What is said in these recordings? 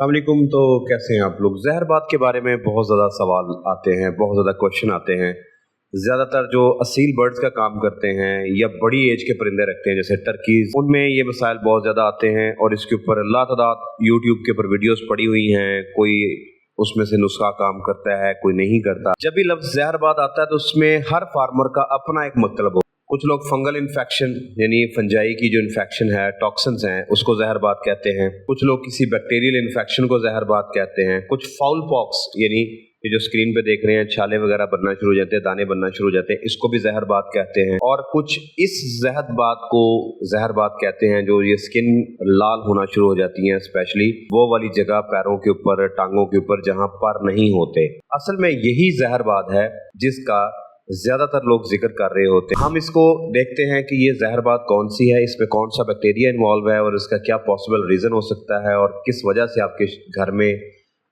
अस्सलामुअलैकुम। तो कैसे हैं आप लोग? जहरबाद के बारे में बहुत ज़्यादा सवाल आते हैं, बहुत ज़्यादा क्वेश्चन आते हैं। ज़्यादातर जो असील बर्ड्स का काम करते हैं या बड़ी एज के परिंदे रखते हैं जैसे टर्कीज, उनमें ये मसाइल बहुत ज़्यादा आते हैं और इसके ऊपर लातादाद यूट्यूब के ऊपर वीडियोस पड़ी हुई हैं। कोई उसमें से नुस्खा काम करता है, कोई नहीं करता। जब भी लफ्ज़ जहरबाद आता है तो उसमें हर फार्मर का अपना एक मतलब हो। कुछ लोग फंगल इन्फेक्शन यानी फंजाई की जो इन्फेक्शन है, टॉक्सिन्स हैं, उसको जहरबाद कहते हैं। कुछ लोग किसी बैक्टीरियल इन्फेक्शन को जहरबाद कहते हैं। कुछ फाउल पॉक्स यानी ये जो स्क्रीन पे देख रहे हैं, छाले वगैरह बनना शुरू हो जाते हैं, दाने बनना शुरू हो जाते हैं, इसको भी जहरबाद कहते हैं। और कुछ इस जहरबाद को जहरबाद कहते हैं जो ये स्किन लाल होना शुरू हो जाती है, स्पेशली वो वाली जगह पैरों के ऊपर, टांगों के ऊपर जहां पर नहीं होते। असल में यही जहरबाद है जिसका ज्यादातर लोग जिक्र कर रहे होते हैं। हम इसको देखते हैं कि ये जहरबाद कौन सी है, इसमें कौन सा बैक्टीरिया इन्वॉल्व है और इसका क्या पॉसिबल रीजन हो सकता है और किस वजह से आपके घर में,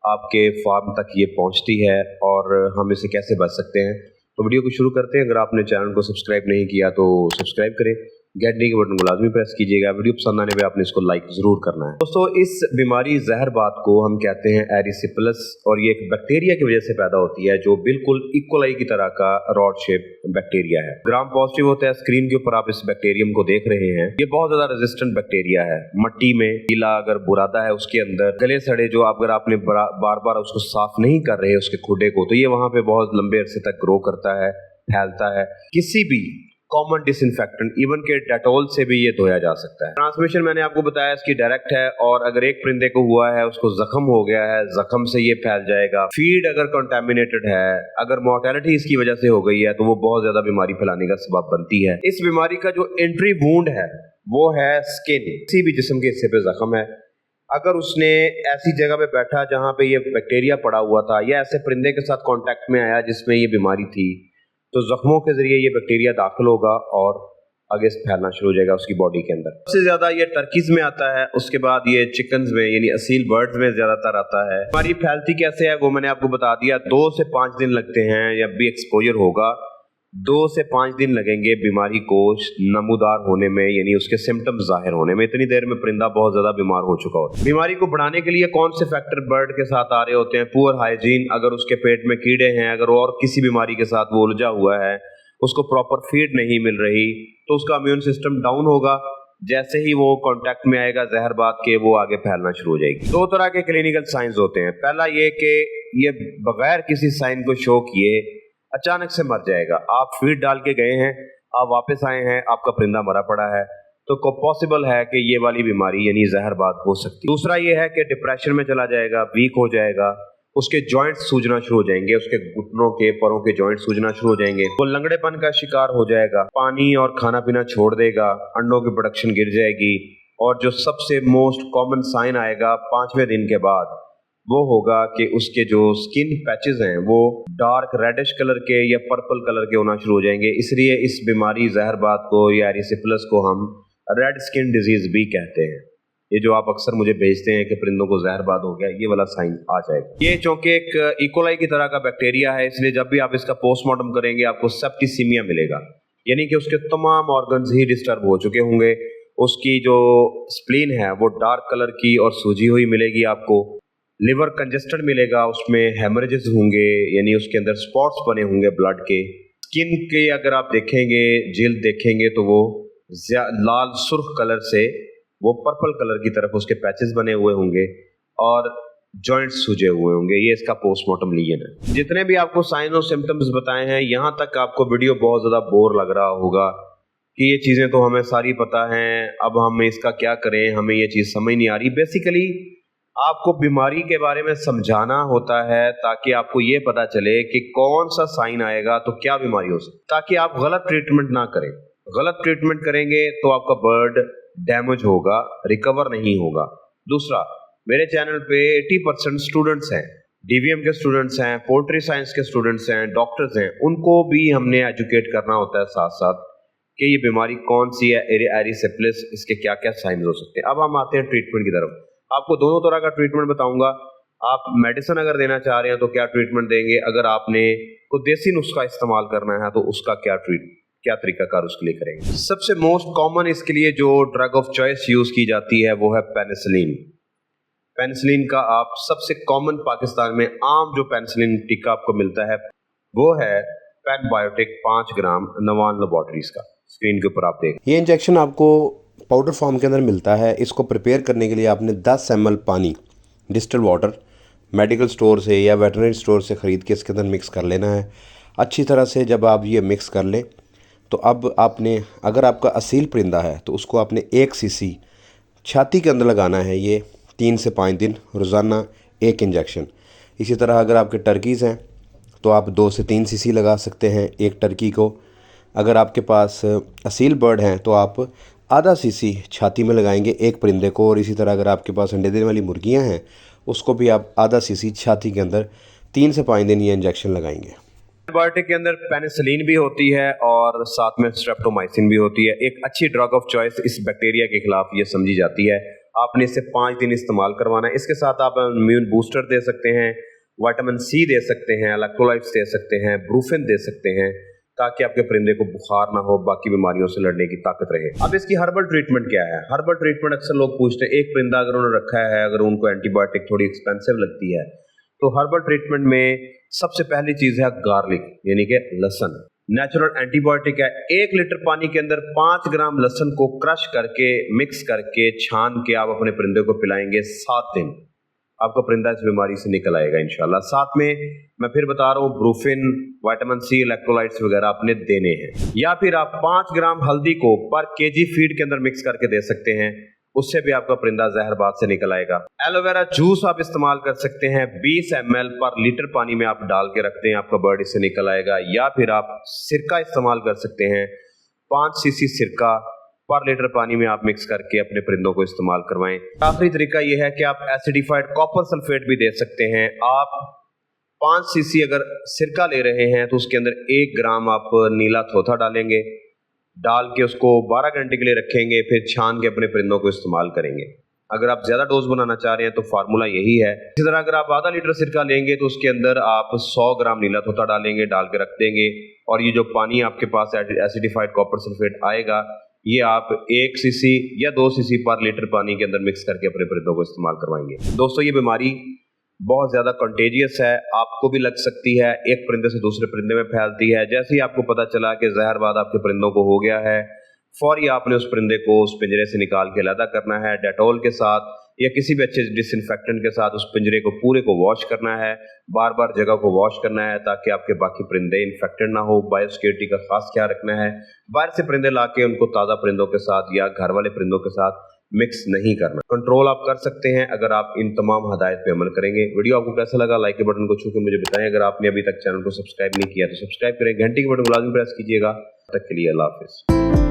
आपके फार्म तक ये पहुंचती है और हम इसे कैसे बच सकते हैं। तो वीडियो को शुरू करते हैं। अगर आपने चैनल को सब्सक्राइब नहीं किया तो सब्सक्राइब करें, घंटी के बटन को लाजमी प्रेस कीजिएगा। वीडियो पसंद आने पे आपने इसको लाइक जरूर करना है। दोस्तों, इस बीमारी जहरबाद को हम कहते हैं एरिसिपेलस और ये एक बैक्टीरिया की वजह से पैदा होती है जो बिल्कुल इकोलाई की तरह का रॉड शेप बैक्टीरिया है। ग्राम पॉजिटिव होता है। स्क्रीन के ऊपर आप इस बैक्टीरियम को देख रहे हैं। ये बहुत ज्यादा रेजिस्टेंट बैक्टीरिया है। मिट्टी में गीला अगर बुरादा है उसके अंदर, गले सड़े जो अगर आपने बार बार उसको साफ नहीं कर रहे उसके खुडे को, तो ये वहां पे बहुत लंबे अरसे तक ग्रो करता है, फैलता है। किसी भी कॉमन डिसइंफेक्टेंट, इवन के डेटोल से भी ये धोया जा सकता है। ट्रांसमिशन मैंने आपको बताया इसकी डायरेक्ट है और अगर एक परिंदे को हुआ है, उसको जख्म हो गया है, जख्म से ये फैल जाएगा। फीड अगर कंटामिनेटेड है, अगर मोर्टेलिटी इसकी वजह से हो गई है तो वो बहुत ज्यादा बीमारी फैलाने का सबब बनती है। इस बीमारी का जो एंट्री वूंड है वो है स्किन। किसी भी जिस्म के हिस्से पे जख्म है, अगर उसने ऐसी जगह पे बैठा जहां पे ये बैक्टीरिया पड़ा हुआ था या ऐसे परिंदे के साथ कांटेक्ट में आया जिसमें ये बीमारी थी, तो जख्मों के जरिए ये बैक्टीरिया दाखिल होगा और आगे फैलना शुरू हो जाएगा उसकी बॉडी के अंदर। सबसे ज्यादा ये टर्कीज में आता है, उसके बाद ये चिकन्स में यानी असील बर्ड्स में ज्यादातर आता है। बीमारी फैलती कैसे है वो मैंने आपको बता दिया। 2 से 5 दिन लगते हैं जब भी एक्सपोजर होगा। 2 से 5 दिन लगेंगे बीमारी को नमूदार होने में, यानी उसके सिम्टम्स जाहिर होने में। इतनी देर में परिंदा बहुत ज्यादा बीमार हो चुका होता है। बीमारी को बढ़ाने के लिए कौन से फैक्टर बर्ड के साथ आ रहे होते हैं? पुअर हाइजीन, अगर उसके पेट में कीड़े हैं, अगर और किसी बीमारी के साथ वो उलझा हुआ है, उसको प्रॉपर फीड नहीं मिल रही, तो उसका इम्यून सिस्टम डाउन होगा। जैसे ही वो कांटेक्ट में आएगा जहरबाद के, वो आगे फैलना शुरू हो जाएगी। 2 तरह के क्लिनिकल साइंस होते हैं। पहला ये कि ये बगैर किसी साइन को शो किए अचानक से मर जाएगा। आप फीड डाल के गए हैं, आप वापस आए हैं, आपका परिंदा मरा पड़ा है, तो पॉसिबल है कि ये वाली बीमारी यानी जहरबाद हो सकती है। दूसरा ये है कि डिप्रेशन में चला जाएगा, वीक हो जाएगा, उसके जॉइंट्स सूजना शुरू हो जाएंगे, उसके घुटनों के, पैरों के जॉइंट्स सूजना शुरू हो जाएंगे, वो लंगड़ेपन का शिकार हो जाएगा, पानी और खाना पीना छोड़ देगा, अंडों की प्रोडक्शन गिर जाएगी और जो सबसे मोस्ट कॉमन साइन आएगा 5वें दिन के बाद वो होगा कि उसके जो स्किन पैचेस हैं वो डार्क रेडिश कलर के या पर्पल कलर के होना शुरू हो जाएंगे। इसलिए इस बीमारी जहरबाद को या एरिसिपेलस को हम रेड स्किन डिजीज भी कहते हैं। ये जो आप अक्सर मुझे भेजते हैं कि परिंदों को जहरबाद हो गया, ये वाला साइन आ जाएगा। ये चूंकि एक इकोलाई की तरह का बैक्टीरिया है, इसलिए जब भी आप इसका पोस्टमार्टम करेंगे आपको सेप्टिसीमिया मिलेगा, यानी कि उसके तमाम ऑर्गन्स ही डिस्टर्ब हो चुके होंगे। उसकी जो स्प्लीन है वो डार्क कलर की और सूजी हुई मिलेगी आपको। लिवर कंजेस्टेड मिलेगा, उसमें हेमरेजेस होंगे, यानी उसके अंदर स्पॉट्स बने होंगे ब्लड के। स्किन के अगर आप देखेंगे, जिल्द देखेंगे तो वो लाल सुर्ख कलर से वो पर्पल कलर की तरफ उसके पैचेस बने हुए होंगे और जॉइंट्स सूजे हुए होंगे। ये इसका पोस्टमार्टम लीजन है। जितने भी आपको साइन और सिम्टम्स बताए हैं, यहाँ तक आपको वीडियो बहुत ज्यादा बोर लग रहा होगा कि ये चीजें तो हमें सारी पता हैं, अब हम इसका क्या करें, हमें ये चीज समझ नहीं आ रही। बेसिकली आपको बीमारी के बारे में समझाना होता है ताकि आपको ये पता चले कि कौन सा साइन आएगा तो क्या बीमारी हो सकती है, ताकि आप गलत ट्रीटमेंट ना करें। गलत ट्रीटमेंट करेंगे तो आपका बर्ड डैमेज होगा, रिकवर नहीं होगा। दूसरा, मेरे चैनल पे 80% स्टूडेंट्स हैं, डीवीएम के स्टूडेंट्स हैं, पोल्ट्री साइंस के स्टूडेंट्स हैं, डॉक्टर्स हैं, उनको भी हमने एजुकेट करना होता है साथ साथ कि ये बीमारी कौन सी है, एरिसिपेलस, इसके क्या क्या साइंस हो सकते हैं। अब हम आते हैं ट्रीटमेंट की तरफ। आपको दोनों तरह का ट्रीटमेंट बताऊंगा। आप मेडिसिन अगर देना चाह रहे हैं तो क्या ट्रीटमेंट देंगे, अगर आपने कोई देसी नुस्खा इस्तेमाल करना है तो उसका क्या तरीकाकार उसके लिए करेंगे। सबसे मोस्ट कॉमन इसके लिए जो ड्रग ऑफ चॉइस यूज की जाती है वो है पेनिसिलिन। पेनिसिलिन का आप सबसे कॉमन पाकिस्तान में आम जो पेनिसिलिन टीका आपको मिलता है वो है पैकबायोटिक 5 ग्राम नवान लेबोरेटरीज का। स्क्रीन के ऊपर आप देख, ये इंजेक्शन आपको पाउडर फॉर्म के अंदर मिलता है। इसको प्रिपेयर करने के लिए आपने 10 ml पानी डिस्टिल वाटर मेडिकल स्टोर से या वेटरनरी स्टोर से ख़रीद के इसके अंदर मिक्स कर लेना है अच्छी तरह से। जब आप ये मिक्स कर लें तो अब आपने, अगर आपका असील परिंदा है तो उसको आपने 1 cc छाती के अंदर लगाना है। ये 3 से 5 दिन रोज़ाना 1 इंजेक्शन। इसी तरह अगर आपके टर्कीज़ हैं तो आप 2 से 3 cc लगा सकते हैं एक टर्की को। अगर आपके पास असील बर्ड हैं तो आप आधा cc छाती में लगाएंगे एक परिंदे को। और इसी तरह अगर आपके पास अंडे देने वाली मुर्गियां हैं उसको भी आप आधा cc छाती के अंदर 3 से 5 दिन ये इंजेक्शन लगाएंगे। एंटीबायोटिक के अंदर पेनिसिलिन भी होती है और साथ में स्ट्रेप्टोमाइसिन भी होती है। एक अच्छी ड्रग ऑफ चॉइस इस बैक्टीरिया के खिलाफ ये समझी जाती है। आपने इसे 5 दिन इस्तेमाल करवाना है। इसके साथ आप इम्यून बूस्टर दे सकते हैं, विटामिन सी दे सकते हैं, इलेक्ट्रोलाइट्स दे सकते हैं, ब्रूफिन दे सकते हैं, ताकि आपके परिंदे को बुखार ना हो, बाकी बीमारियों से लड़ने की ताकत रहे। अब इसकी हर्बल ट्रीटमेंट क्या है? हर्बल ट्रीटमेंट अक्सर लोग पूछते हैं, एक परिंदा अगर उन्होंने रखा है, अगर उनको एंटीबायोटिक थोड़ी एक्सपेंसिव लगती है तो हर्बल ट्रीटमेंट में सबसे पहली चीज है गार्लिक, यानी कि लहसुन। नेचुरल एंटीबायोटिक है। 1 लीटर पानी के अंदर 5 ग्राम लहसुन को क्रश करके, मिक्स करके, छान के आप अपने परिंदे को पिलाएंगे 7 दिन, आपका परिंदा इस बीमारी से निकल आएगा इंशाल्लाह। साथ में मैं फिर बता रहा हूँ, ब्रूफिन, विटामिन सी, इलेक्ट्रोलाइट्स वगैरह आपने देने हैं। या फिर आप 5 ग्राम हल्दी को पर केजी फीड के अंदर मिक्स करके दे सकते हैं, उससे भी आपका परिंदा जहरबाद से निकल आएगा। एलोवेरा जूस आप इस्तेमाल कर सकते हैं, 20 ml पर लीटर पानी में आप डाल के रखते हैं, आपका बर्ड इससे निकल आएगा। या फिर आप सिरका इस्तेमाल कर सकते हैं, 5 cc सिरका पर लीटर पानी में आप मिक्स करके अपने परिंदों को इस्तेमाल करवाएं। आखिरी तरीका यह है कि आप एसिडिफाइड कॉपर सल्फेट भी दे सकते हैं। आप 5 cc अगर सिरका ले रहे हैं तो उसके अंदर 1 ग्राम आप नीला थोथा डालेंगे, डाल के उसको 12 घंटे के लिए रखेंगे, फिर छान के अपने परिंदों को इस्तेमाल करेंगे। अगर आप ज्यादा डोज बनाना चाह रहे हैं तो फार्मूला यही है। इसी तरह अगर आप आधा लीटर सिरका लेंगे तो उसके अंदर आप 100 ग्राम नीला तोता डालेंगे, डाल के रख देंगे, और ये जो पानी आपके पास एसिडिफाइड कॉपर सल्फेट आएगा ये आप 1 cc या 2 cc पर लीटर पानी के अंदर मिक्स करके अपने परिंदों को इस्तेमाल करवाएंगे। दोस्तों, ये बीमारी बहुत ज्यादा कंटेजियस है, आपको भी लग सकती है, एक परिंदे से दूसरे परिंदे में फैलती है। जैसे ही आपको पता चला कि जहरबाद आपके परिंदों को हो गया है, फौरी आपने उस परिंदे को उस पिंजरे से निकाल के अलग करना है। डेटॉल के साथ या किसी भी अच्छे डिसइंफेक्टेंट के साथ उस पिंजरे को पूरे को वॉश करना है, बार बार जगह को वॉश करना है ताकि आपके बाकी परिंदे इन्फेक्टेड ना हो। बायोसिक्योरिटी का खास ख्याल रखना है। बाहर से परिंदे लाके उनको ताज़ा परिंदों के साथ या घर वाले परिंदों के साथ मिक्स नहीं करना। कंट्रोल आप कर सकते हैं अगर आप इन तमाम हदायत पे अमल करेंगे। वीडियो आपको कैसा लगा? लाइक के बटन को छू के मुझे बताएं। अगर आपने अभी तक चैनल को सब्सक्राइब नहीं किया तो सब्सक्राइब करें, घंटी के बटन को लाजमी प्रेस कीजिएगा। तब तक के लिए अल्लाह हाफिज़।